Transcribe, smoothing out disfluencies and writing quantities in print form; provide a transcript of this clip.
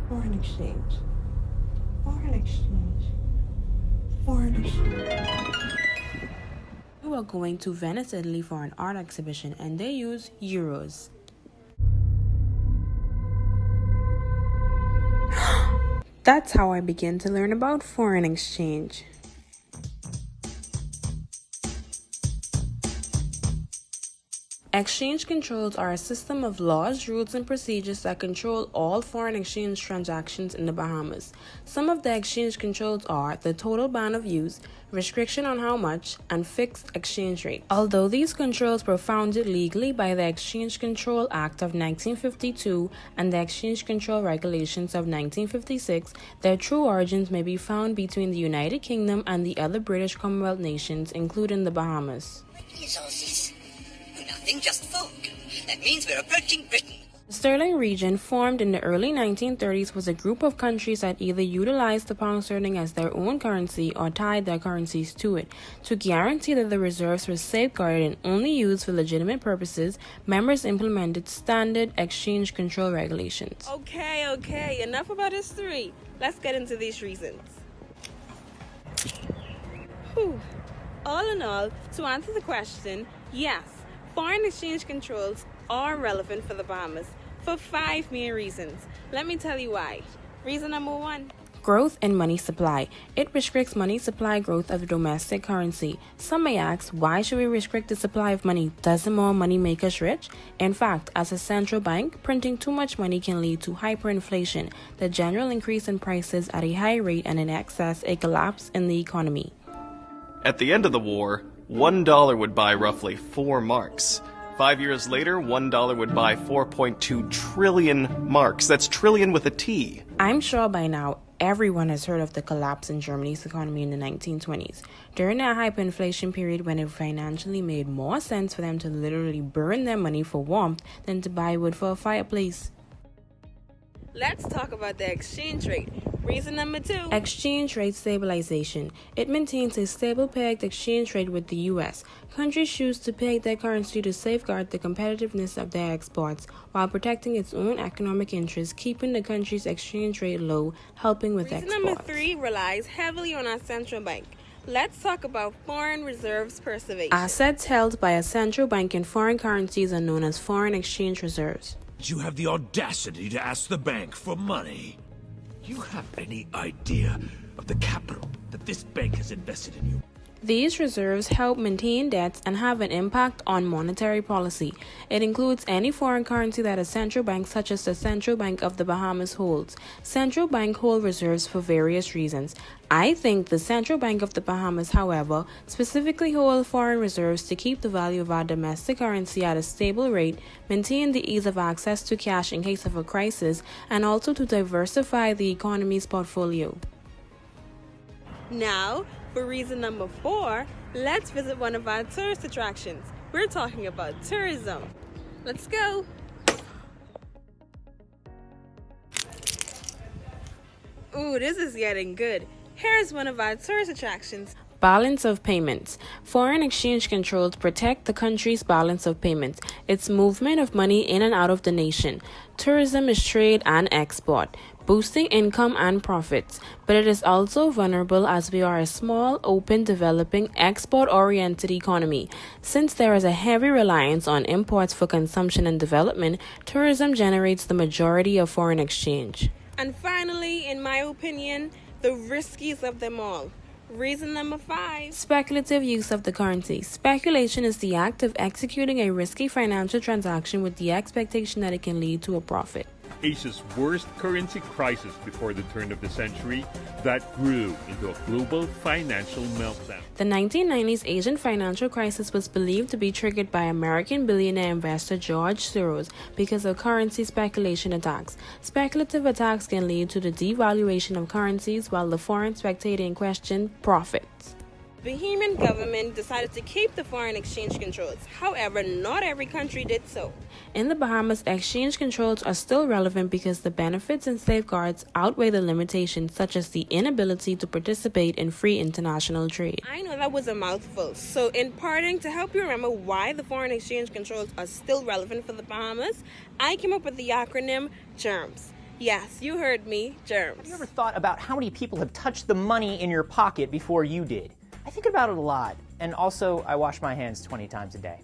Foreign exchange. Foreign exchange. Foreign exchange. We were going to Venice, Italy for an art exhibition and they use euros. That's how I began to learn about foreign exchange. Exchange controls are a system of laws, rules, and procedures that control all foreign exchange transactions in the Bahamas. Some of the exchange controls are the total ban of use, restriction on how much, and fixed exchange rate. Although these controls were founded legally by the Exchange Control Act of 1952 and the Exchange Control Regulations of 1956, their true origins may be found between the United Kingdom and the other British Commonwealth nations, including the Bahamas. Nothing, just fog. That means we're approaching Britain. The Sterling region, formed in the early 1930s, was a group of countries that either utilized the pound sterling as their own currency or tied their currencies to it. To guarantee that the reserves were safeguarded and only used for legitimate purposes, members implemented standard exchange control regulations. Okay, enough about history. Let's get into these reasons. All in all, to answer the question, yes, foreign exchange controls are relevant for the Bahamas for 5 main reasons. Let me tell you why. Reason number 1. Growth in money supply. It restricts money supply growth of the domestic currency. Some may ask, why should we restrict the supply of money? Doesn't more money make us rich? In fact, as a central bank, printing too much money can lead to hyperinflation, the general increase in prices at a high rate, and in excess, a collapse in the economy. At the end of the war, $1 would buy roughly 4 marks. 5 years later, $1 would buy 4.2 trillion marks. That's trillion with a T. I'm sure by now everyone has heard of the collapse in Germany's economy in the 1920s. During that hyperinflation period when it financially made more sense for them to literally burn their money for warmth than to buy wood for a fireplace. Let's talk about the exchange rate. Reason number 2. Exchange rate stabilization. It maintains a stable pegged exchange rate with the U.S. Countries choose to peg their currency to safeguard the competitiveness of their exports while protecting its own economic interests, keeping the country's exchange rate low, helping with Reason exports. number 3 relies heavily on our central bank. Let's talk about foreign reserves preservation. Assets held by a central bank in foreign currencies are known as foreign exchange reserves. You have the audacity to ask the bank for money. You have any idea of the capital that this bank has invested in you? These reserves help maintain debts and have an impact on monetary policy. It includes any foreign currency that a central bank such as the Central Bank of the Bahamas holds. Central bank hold reserves for various reasons. I think the Central Bank of the Bahamas, however, specifically hold foreign reserves to keep the value of our domestic currency at a stable rate, maintain the ease of access to cash in case of a crisis, and also to diversify the economy's portfolio. Now, for reason number 4, let's visit one of our tourist attractions. We're talking about tourism. Let's go. Ooh, this is getting good. Here's one of our tourist attractions. Balance of payments. Foreign exchange controls protect the country's balance of payments, its movement of money in and out of the nation. Tourism is trade and export, boosting income and profits, but it is also vulnerable as we are a small, open, developing, export-oriented economy. Since there is a heavy reliance on imports for consumption and development, tourism generates the majority of foreign exchange. And finally, in my opinion, the riskiest of them all. Reason number 5. Speculative use of the currency. Speculation is the act of executing a risky financial transaction with the expectation that it can lead to a profit. Asia's worst currency crisis before the turn of the century that grew into a global financial meltdown. The 1990s Asian financial crisis was believed to be triggered by American billionaire investor George Soros because of currency speculation attacks. Speculative attacks can lead to the devaluation of currencies while the foreign spectator in question profits. The Bahamian government decided to keep the foreign exchange controls. However, not every country did so. In the Bahamas, exchange controls are still relevant because the benefits and safeguards outweigh the limitations, such as the inability to participate in free international trade. I know that was a mouthful. So in parting, to help you remember why the foreign exchange controls are still relevant for the Bahamas, I came up with the acronym GERMS. Yes, you heard me, germs. Have you ever thought about how many people have touched the money in your pocket before you did? I think about it a lot. And also, I wash my hands 20 times a day.